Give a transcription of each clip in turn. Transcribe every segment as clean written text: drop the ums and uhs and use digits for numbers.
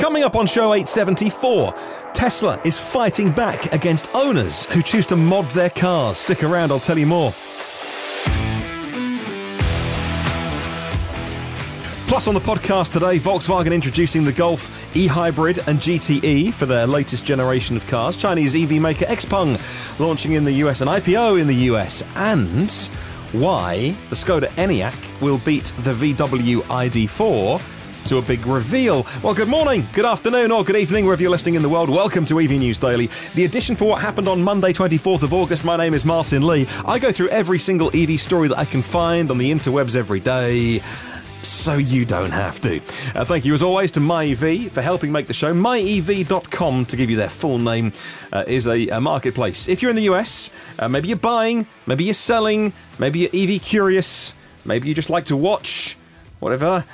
Coming up on show 874, Tesla is fighting back against owners who choose to mod their cars. Stick around, I'll tell you more. Plus on the podcast today, Volkswagen introducing the Golf eHybrid and GTE for their latest generation of cars. Chinese EV maker XPeng launching in the US, an IPO in the US, and why the ŠKODA ENYAQ will beat the VW ID4 to a big reveal. Well, good morning, good afternoon, or good evening, wherever you're listening in the world. Welcome to EV News Daily, the edition for what happened on Monday, 24th of August. My name is Martin Lee. I go through every single EV story that I can find on the interwebs every day, so you don't have to. Thank you, as always, to MyEV for helping make the show. MyEV.com, to give you their full name, is a marketplace. If you're in the US, maybe you're buying, maybe you're selling, maybe you're EV curious, maybe you just like to watch, whatever.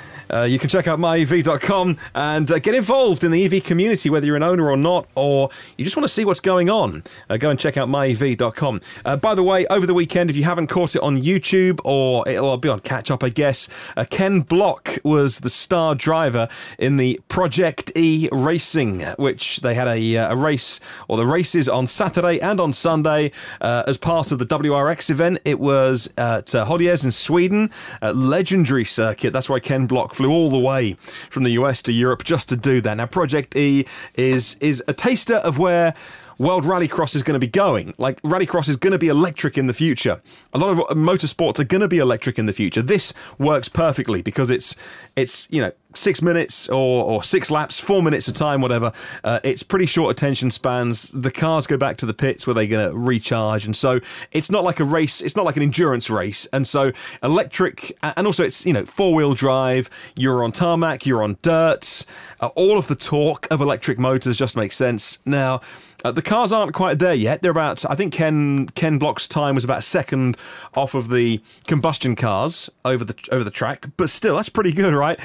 You can check out myev.com and get involved in the EV community, whether you're an owner or not, or you just want to see what's going on. Go and check out myev.com. By the way, over the weekend, if you haven't caught it on YouTube, or it'll be on catch-up, I guess, Ken Block was the star driver in the Project E racing, which they had a race, or the races on Saturday and on Sunday as part of the WRX event. It was at Hobject in Sweden, a legendary circuit. That's why Ken Block flew all the way from the US to Europe just to do that. Now, Project E is a taster of where World Rallycross is going to be going. Like, Rallycross is going to be electric in the future. A lot of motorsports are going to be electric in the future. This works perfectly because it's 6 minutes or 6 laps, 4 minutes of time, whatever. It's pretty short attention spans. The cars go back to the pits where they're going to recharge, and so it's not like a race. It's not like an endurance race, and so electric, and also it's 4-wheel drive. You're on tarmac, you're on dirt. All of the torque of electric motors just makes sense. Now, the cars aren't quite there yet. They're about, I think Ken Block's time was about a second off of the combustion cars over the track, but still, that's pretty good, right?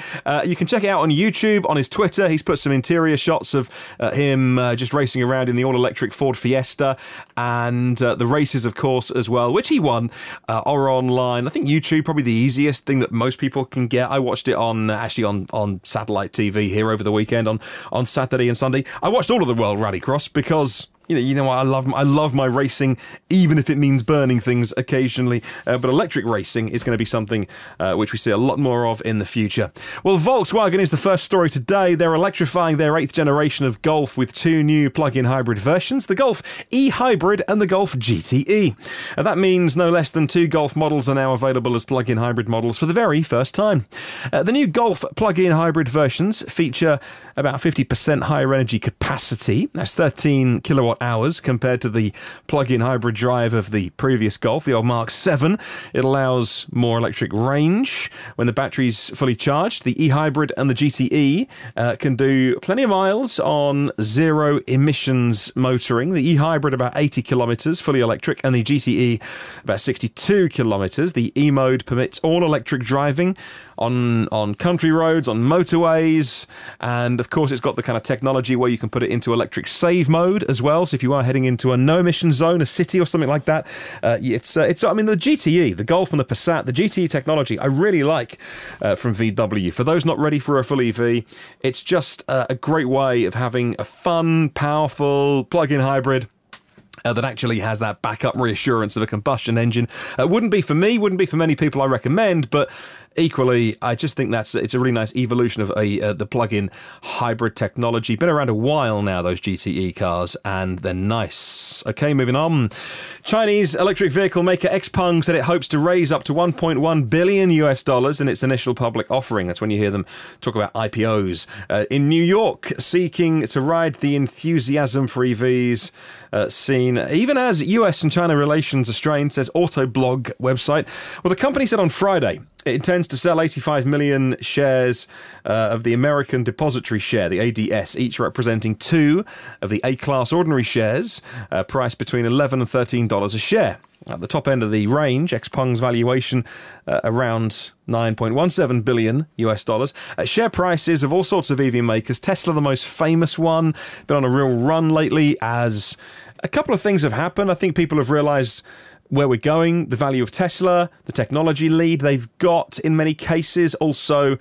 You can check it out on YouTube, on his Twitter. He's put some interior shots of him just racing around in the all-electric Ford Fiesta, and the races, of course, as well, which he won, are online. I think YouTube, probably the easiest thing that most people can get. I watched it on satellite TV here over the weekend on Saturday and Sunday. I watched all of the World Rallycross because you know what, I love my racing, even if it means burning things occasionally. But electric racing is going to be something which we see a lot more of in the future. Well, Volkswagen is the first story today. They're electrifying their 8th generation of Golf with 2 new plug-in hybrid versions, the Golf eHybrid and the Golf GTE. And that means no less than 2 Golf models are now available as plug-in hybrid models for the very first time. The new Golf plug-in hybrid versions feature about 50% higher energy capacity. That's 13 kilowatt hours compared to the plug-in hybrid drive of the previous Golf, the old Mark 7. It allows more electric range when the battery's fully charged. The eHybrid and the GTE can do plenty of miles on zero emissions motoring. The eHybrid about 80 kilometers fully electric, and the GTE about 62 kilometers. The E-mode permits all electric driving on country roads, on motorways, and of course it's got the kind of technology where you can put it into electric save mode as well. So if you are heading into a no-emission zone, a city or something like that, I mean, the GTE, the Golf and the Passat, the GTE technology, I really like from VW. For those not ready for a full EV, it's just a great way of having a fun, powerful plug-in hybrid that actually has that backup reassurance of a combustion engine. Wouldn't be for me, wouldn't be for many people I recommend, but equally, I just think it's a really nice evolution of the plug-in hybrid technology. Been around a while now, those GTE cars, and they're nice. Okay, moving on. Chinese electric vehicle maker XPeng said it hopes to raise up to $1.1 billion in its initial public offering. That's when you hear them talk about IPOs. In New York, seeking to ride the enthusiasm for EVs scene, even as US and China relations are strained, says Autoblog website. Well, the company said on Friday it intends to sell 85 million shares of the American Depository Share, the ADS, each representing 2 of the A-class ordinary shares, priced between $11 and $13 a share. At the top end of the range, XPeng's valuation around $9.17 billion US. Share prices of all sorts of EV makers, Tesla the most famous one, been on a real run lately as a couple of things have happened. I think people have realized where we're going, the value of Tesla, the technology lead they've got in many cases. Also,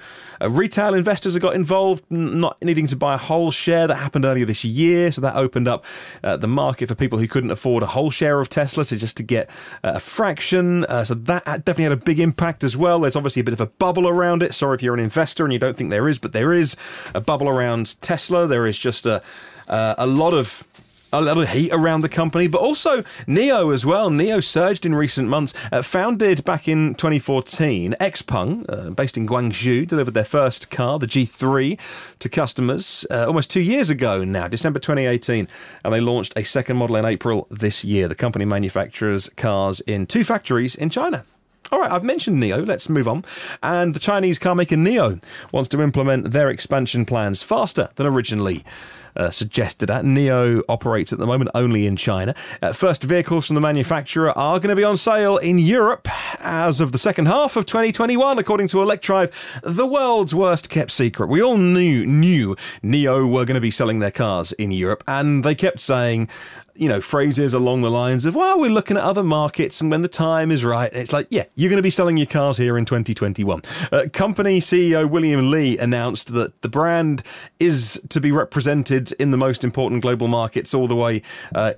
retail investors have got involved, not needing to buy a whole share. That happened earlier this year, so that opened up the market for people who couldn't afford a whole share of Tesla to get a fraction. So that definitely had a big impact as well. There's obviously a bit of a bubble around it. Sorry if you're an investor and you don't think there is, but there is a bubble around Tesla. There is just a lot of heat around the company, but also NIO as well. NIO surged in recent months. Founded back in 2014, XPeng, based in Guangzhou, delivered their first car, the G3, to customers almost 2 years ago now, December 2018, and they launched a second model in April this year. The company manufactures cars in 2 factories in China. All right, I've mentioned NIO, let's move on. And the Chinese car maker NIO wants to implement their expansion plans faster than originally suggested. NIO operates at the moment only in China. First vehicles from the manufacturer are going to be on sale in Europe as of the second half of 2021, according to Electrive, the world's worst kept secret. We all knew NIO were going to be selling their cars in Europe, and they kept saying, phrases along the lines of, well, we're looking at other markets, and when the time is right, it's like, yeah, you're going to be selling your cars here in 2021. Company CEO William Li announced that the brand is to be represented in the most important global markets all the way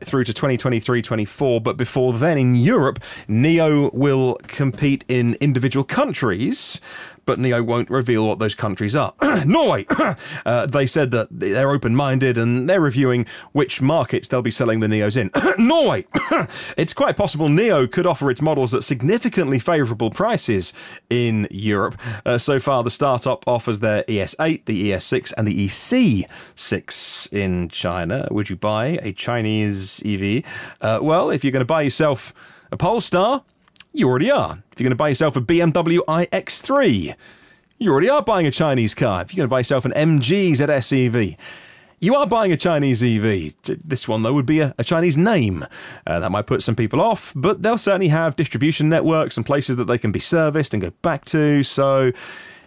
through to 2023-24, but before then in Europe, NIO will compete in individual countries, but NIO won't reveal what those countries are. Norway! They said that they're open-minded and they're reviewing which markets they'll be selling the NIOs in. Norway! It's quite possible NIO could offer its models at significantly favourable prices in Europe. So far, the startup offers their ES8, the ES6 and the EC6 in China. Would you buy a Chinese EV? Well, if you're going to buy yourself a Polestar, you already are. If you're going to buy yourself a BMW iX3, you already are buying a Chinese car. If you're going to buy yourself an MG ZS EV, you are buying a Chinese EV. This one, though, would be a Chinese name. That might put some people off, but they'll certainly have distribution networks and places that they can be serviced and go back to. So,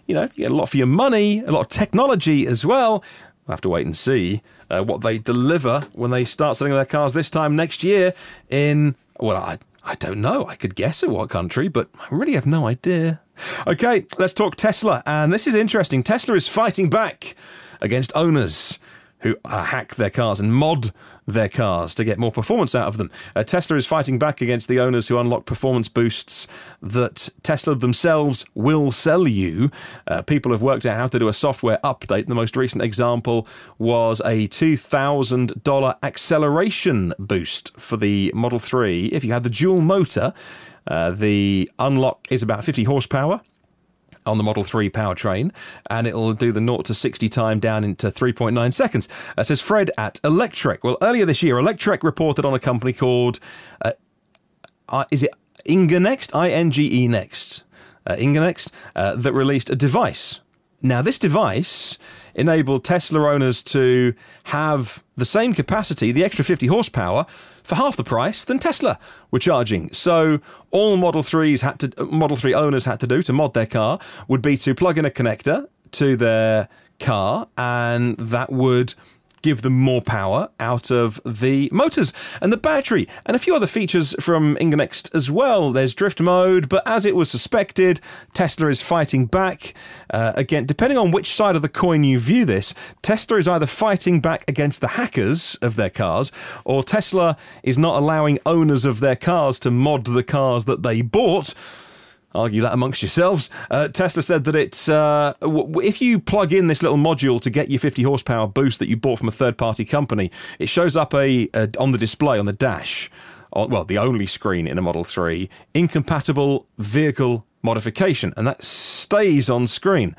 you get a lot for your money, a lot of technology as well. We'll have to wait and see what they deliver when they start selling their cars this time next year in, well, I don't know. I could guess at what country, but I really have no idea. Okay, let's talk Tesla. And this is interesting. Tesla is fighting back against owners who hack their cars and mod their cars to get more performance out of them. Tesla is fighting back against the owners who unlock performance boosts that Tesla themselves will sell you. People have worked out how to do a software update. The most recent example was a $2,000 acceleration boost for the Model 3. If you had the dual motor, the unlock is about 50 horsepower on the Model 3 powertrain, and it'll do the 0 to 60 time down into 3.9 seconds. Says Fred at Electrek. Well, earlier this year, Electrek reported on a company called, is it ENYAQ? I-N-G-E Next. ENYAQ, that released a device. Now, this device enabled Tesla owners to have the same capacity, the extra 50 horsepower, for half the price than Tesla were charging. So all Model 3 owners had to do to mod their car would be to plug in a connector to their car, and that would give them more power out of the motors and the battery, and a few other features from ENYAQ as well. There's drift mode, but as it was suspected, Tesla is fighting back. Again, depending on which side of the coin you view this, Tesla is either fighting back against the hackers of their cars, or Tesla is not allowing owners of their cars to mod the cars that they bought. Argue that amongst yourselves. Tesla said that it's if you plug in this little module to get your 50 horsepower boost that you bought from a third-party company, it shows up on the display on the dash, well, the only screen in a Model 3, incompatible vehicle modification, and that stays on screen,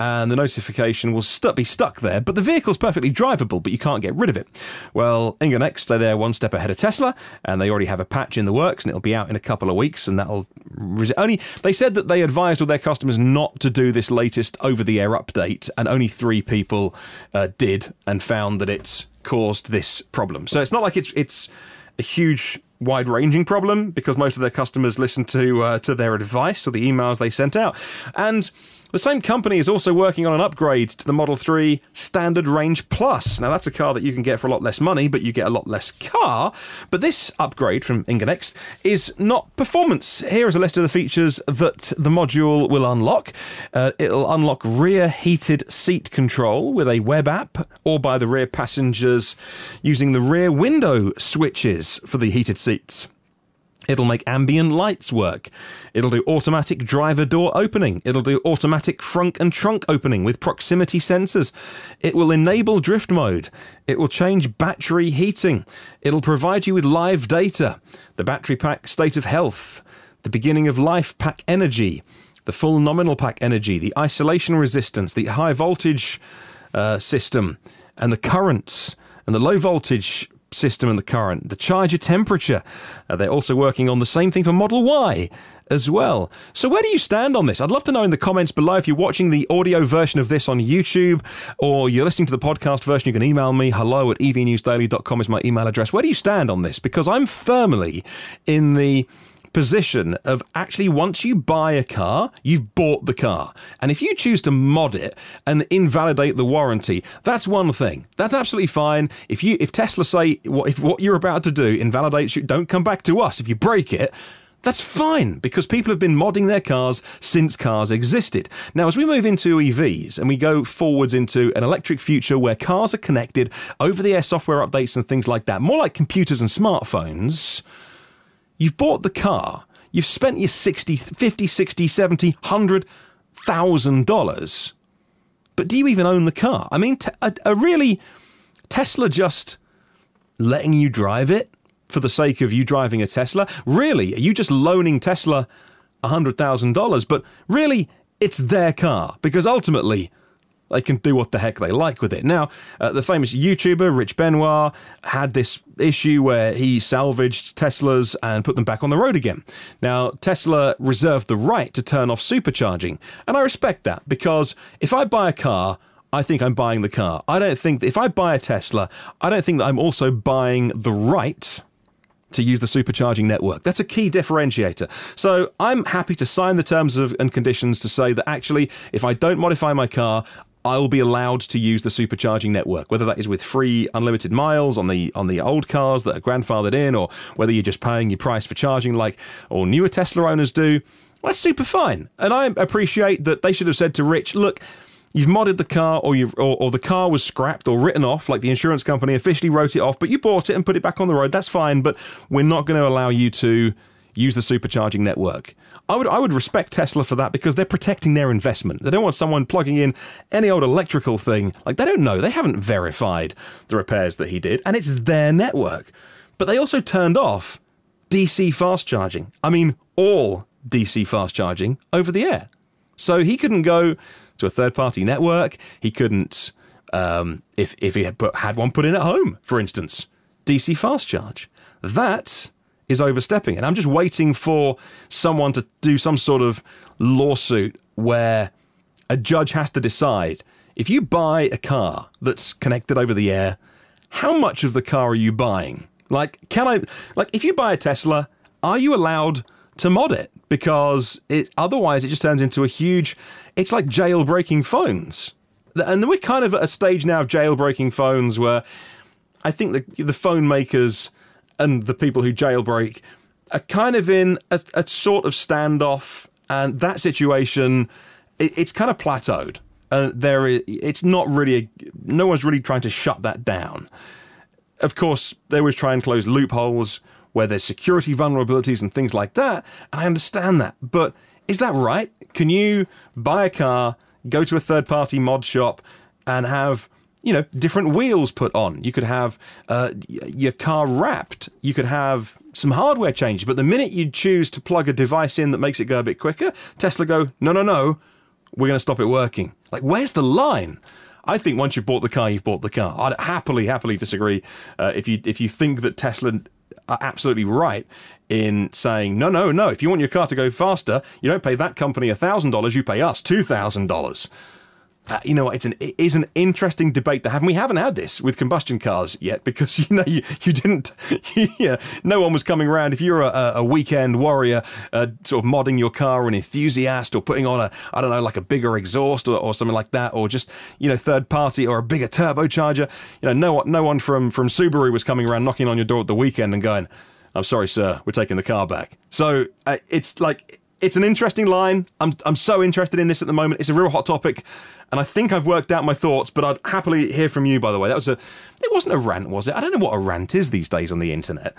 and the notification will be stuck there, but the vehicle's perfectly drivable, but you can't get rid of it. Well, ENYAQ say they're one step ahead of Tesla, and they already have a patch in the works, and it'll be out in a couple of weeks, and that'll they said that they advised all their customers not to do this latest over-the-air update, and only 3 people did, and found that it's caused this problem. So it's not like it's a huge, wide-ranging problem, because most of their customers listened to their advice or the emails they sent out. And The same company is also working on an upgrade to the Model 3 Standard Range Plus. Now, that's a car that you can get for a lot less money, but you get a lot less car. But this upgrade from ENYAQ Next is not performance. Here is a list of the features that the module will unlock. It'll unlock rear heated seat control with a web app or by the rear passengers using the rear window switches for the heated seats. It'll make ambient lights work. It'll do automatic driver door opening. It'll do automatic front and trunk opening with proximity sensors. It will enable drift mode. It will change battery heating. It'll provide you with live data, the battery pack state of health, the beginning of life pack energy, the full nominal pack energy, the isolation resistance, the high voltage system, and the currents, and the low voltage system and the current, the charger temperature. They're also working on the same thing for Model Y as well. So where do you stand on this? I'd love to know in the comments below. If you're watching the audio version of this on YouTube or you're listening to the podcast version, you can email me. hello@evnewsdaily.com is my email address. Where do you stand on this? Because I'm firmly in the position of actually once you buy a car, you've bought the car. And if you choose to mod it and invalidate the warranty, that's one thing. That's absolutely fine. If Tesla say if what you're about to do invalidates you, don't come back to us. If you break it, that's fine, because people have been modding their cars since cars existed. Now, as we move into EVs and we go forwards into an electric future where cars are connected, over-the-air software updates and things like that, more like computers and smartphones, you've bought the car, you've spent your $50, $60, $70, $100,000, but do you even own the car? I mean, really, Tesla just letting you drive it for the sake of you driving a Tesla? Really, are you just loaning Tesla $100,000? But really, it's their car, because ultimately, they can do what the heck they like with it. Now, the famous YouTuber, Rich Benoit, had this issue where he salvaged Teslas and put them back on the road again. Now, Tesla reserved the right to turn off supercharging, and I respect that, because if I buy a car, I think I'm buying the car. I don't think that if I buy a Tesla, I don't think that I'm also buying the right to use the supercharging network. That's a key differentiator. So I'm happy to sign the terms and conditions to say that actually, if I don't modify my car, I'll be allowed to use the supercharging network, whether that is with free unlimited miles on the old cars that are grandfathered in, or whether you're just paying your price for charging like all newer Tesla owners do. That's super fine. And I appreciate that they should have said to Rich, look, you've modded the car, or the car was scrapped or written off, like the insurance company officially wrote it off, but you bought it and put it back on the road. That's fine, but we're not going to allow you to use the supercharging network. I would respect Tesla for that, because they're protecting their investment. They don't want someone plugging in any old electrical thing. Like, they don't know. They haven't verified the repairs that he did, and it's their network. But they also turned off DC fast charging. I mean, all DC fast charging over the air. So he couldn't go to a third-party network. He couldn't, if he had one put in at home, for instance, DC fast charge. That is overstepping, and I'm just waiting for someone to do some sort of lawsuit where a judge has to decide, if you buy a car that's connected over the air, how much of the car are you buying? Like, if you buy a Tesla, are you allowed to mod it? Because otherwise it just turns into a huge, it's like jailbreaking phones. And we're kind of at a stage now of jailbreaking phones where I think the phone makers and the people who jailbreak are kind of in a sort of standoff, and that situation, it's kind of plateaued. It's not really, no one's really trying to shut that down. Of course, they always try and close loopholes where there's security vulnerabilities and things like that, and I understand that. But is that right? Can you buy a car, go to a third-party mod shop, and have, you know, different wheels put on? You could have your car wrapped. You could have some hardware changes. But the minute you choose to plug a device in that makes it go a bit quicker, Tesla go, no, we're going to stop it working. Like, where's the line? I think once you've bought the car, you've bought the car. I'd happily disagree if you think that Tesla are absolutely right in saying, no, if you want your car to go faster, you don't pay that company $1,000, you pay us $2,000. you know, it is an interesting debate to have. And we haven't had this with combustion cars yet because, you know, you didn't, yeah, no one was coming around. If you're a weekend warrior, sort of modding your car, an enthusiast, or putting on I don't know, like a bigger exhaust or something like that, or just, you know, third party or a bigger turbocharger, you know, no one from Subaru was coming around knocking on your door at the weekend and going, "I'm sorry, sir, we're taking the car back." So it's like, it's an interesting line. I'm so interested in this at the moment. It's a real hot topic, and I think I've worked out my thoughts, but I'd happily hear from you, by the way. It wasn't a rant, was it? I don't know what a rant is these days on the internet.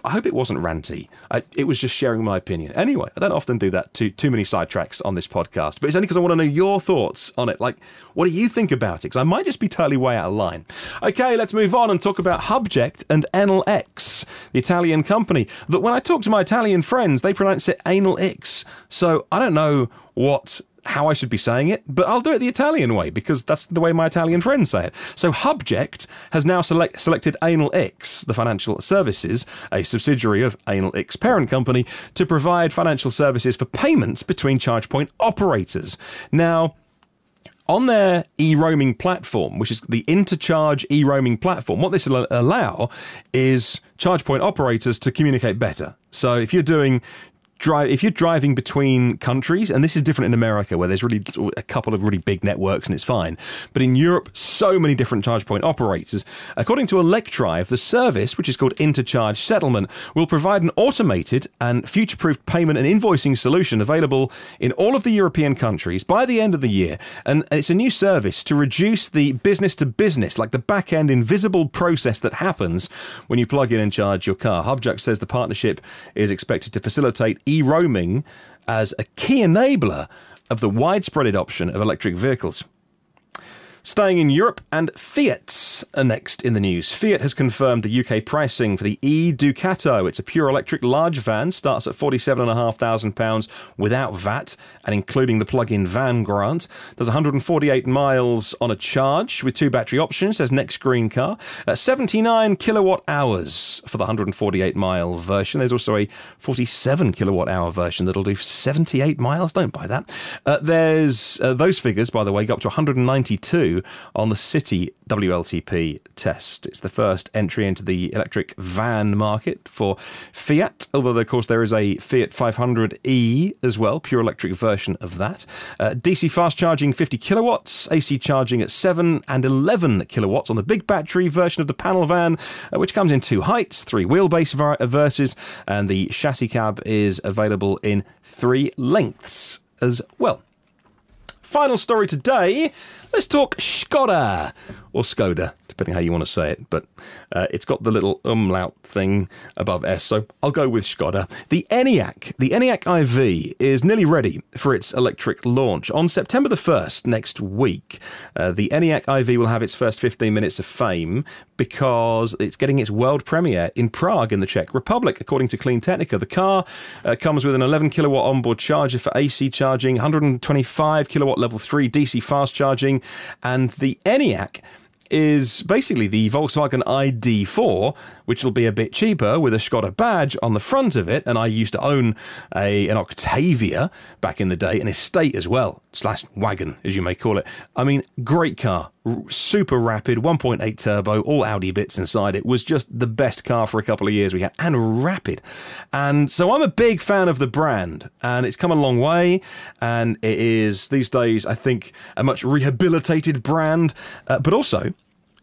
I hope it wasn't ranty. It was just sharing my opinion. Anyway, I don't often do that, too many sidetracks on this podcast, but it's only because I want to know your thoughts on it. Like, what do you think about it? Because I might just be totally way out of line. Okay, let's move on and talk about Hubject Enel X, the Italian company, that when I talk to my Italian friends, they pronounce it Enel X. So I don't know how I should be saying it, but I'll do it the Italian way because that's the way my Italian friends say it. So Hubject has now selected Enel X, the financial services, a subsidiary of Enel X parent company, to provide financial services for payments between charge point operators. Now, on their e-roaming platform, which is the Intercharge e-roaming platform, what this will allow is charge point operators to communicate better. So if you're driving between countries, and this is different in America where there's really a couple of really big networks and it's fine, but in Europe, so many different charge point operators. According to Electrive, the service, which is called Intercharge Settlement, will provide an automated and future-proofed payment and invoicing solution available in all of the European countries by the end of the year. And it's a new service to reduce the business-to-business, like the back-end invisible process that happens when you plug in and charge your car. Hubject says the partnership is expected to facilitate e-roaming as a key enabler of the widespread adoption of electric vehicles. Staying in Europe, and Fiat are next in the news. Fiat has confirmed the UK pricing for the e-Ducato. It's a pure electric large van, starts at £47,500 without VAT and including the plug-in van grant. Does 148 miles on a charge with 2 battery options, says Next Green Car. 79 kilowatt hours for the 148 mile version. There's also a 47 kilowatt hour version that'll do 78 miles. Don't buy that. There's those figures, by the way, go up to 192 on the City WLTP test. It's the first entry into the electric van market for Fiat, although of course there is a Fiat 500e as well, pure electric version of that. DC fast charging 50 kilowatts, AC charging at 7 and 11 kilowatts on the big battery version of the panel van, which comes in 2 heights, 3 wheelbase verses, and the chassis cab is available in 3 lengths as well. Final story today, let's talk ŠKODA, or ŠKODA, depending how you want to say it, but it's got the little umlaut thing above S, so I'll go with ŠKODA. The ENYAQ IV is nearly ready for its electric launch. On September the 1st, next week, the ENYAQ IV will have its first 15 minutes of fame because it's getting its world premiere in Prague in the Czech Republic, according to Clean Technica. The car comes with an 11 kilowatt onboard charger for AC charging, 125 kilowatt level 3 DC fast charging, and the ENYAQ is basically the Volkswagen ID.4, which will be a bit cheaper with a ŠKODA badge on the front of it. And I used to own an Octavia back in the day, an estate as well, / wagon, as you may call it. I mean, great car, super rapid, 1.8 turbo, all Audi bits inside. It was just the best car for a couple of years we had, and rapid. And so I'm a big fan of the brand, and it's come a long way, and it is, these days, I think, a much rehabilitated brand, but also,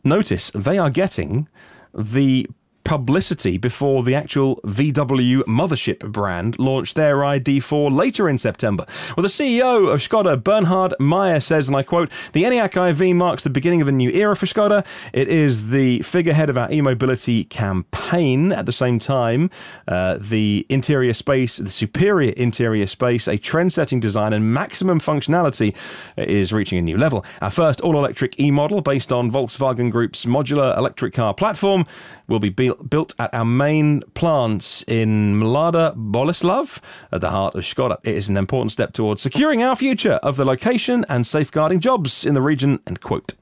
notice, they are getting the publicity before the actual VW mothership brand launched their ID.4 later in September. Well, the CEO of ŠKODA, Bernhard Meyer, says, and I quote, "The ENYAQ IV marks the beginning of a new era for ŠKODA. It is the figurehead of our e-mobility campaign. At the same time, the interior space, the superior interior space, a trend-setting design and maximum functionality is reaching a new level. Our first all-electric e-model based on Volkswagen Group's modular electric car platform will be built at our main plants in Mlada Boleslav, at the heart of ŠKODA. It is an important step towards securing our future of the location and safeguarding jobs in the region," end quote.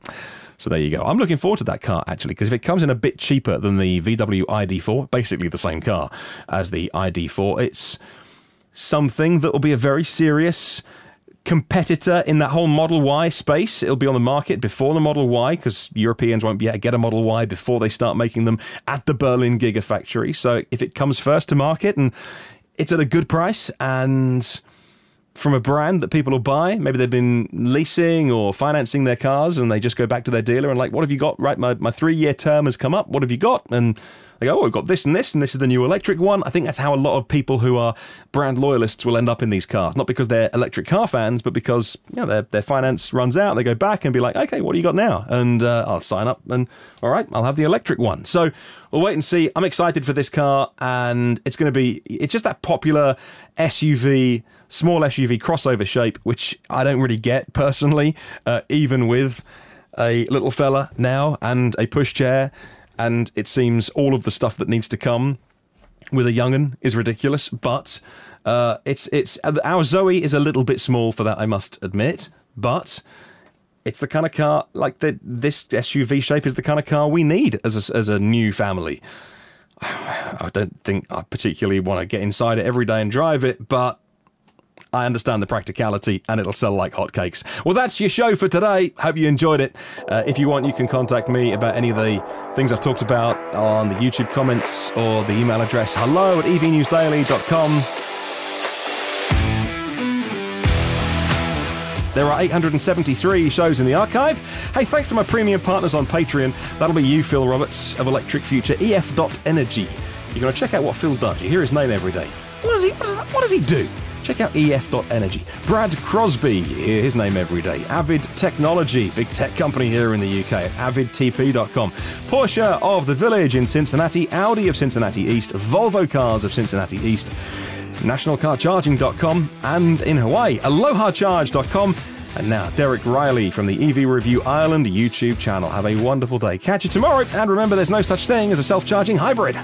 So there you go. I'm looking forward to that car, actually, because if it comes in a bit cheaper than the VW ID.4, basically the same car as the ID.4, it's something that will be a very serious competitor in that whole Model Y space. It'll be on the market before the Model Y, because Europeans won't be able to get a Model Y before they start making them at the Berlin Gigafactory. So if it comes first to market and it's at a good price and from a brand that people will buy, maybe they've been leasing or financing their cars and they just go back to their dealer and like, what have you got? Right, my 3-year term has come up. What have you got? And they go, oh, we've got this and this is the new electric one. I think that's how a lot of people who are brand loyalists will end up in these cars. Not because they're electric car fans, but because their finance runs out. They go back and be like, okay, what do you got now? And I'll sign up and all right, I'll have the electric one. So we'll wait and see. I'm excited for this car, and it's just that popular SUV, small SUV crossover shape, which I don't really get personally, even with a little fella now and a pushchair. And it seems all of the stuff that needs to come with a young'un is ridiculous. But our Zoe is a little bit small for that, I must admit. But it's the kind of car, like this SUV shape is the kind of car we need as a new family. I don't think I particularly want to get inside it every day and drive it, but I understand the practicality, and it'll sell like hotcakes. Well, that's your show for today. Hope you enjoyed it. If you want, you can contact me about any of the things I've talked about on the YouTube comments or the email address hello@evnewsdaily.com. There are 873 shows in the archive. Hey, thanks to my premium partners on Patreon. That'll be you, Phil Roberts, of Electric Future, EF.Energy. You're going to check out what Phil does. You hear his name every day. What does he do? Check out EF.Energy. Brad Crosby, you hear his name every day. Avid Technology, big tech company here in the UK, avidtp.com. Porsche of the Village in Cincinnati, Audi of Cincinnati East, Volvo Cars of Cincinnati East, nationalcarcharging.com, and in Hawaii, alohacharge.com. And now, Derek Riley from the EV Review Ireland YouTube channel. Have a wonderful day. Catch you tomorrow, and remember, there's no such thing as a self-charging hybrid.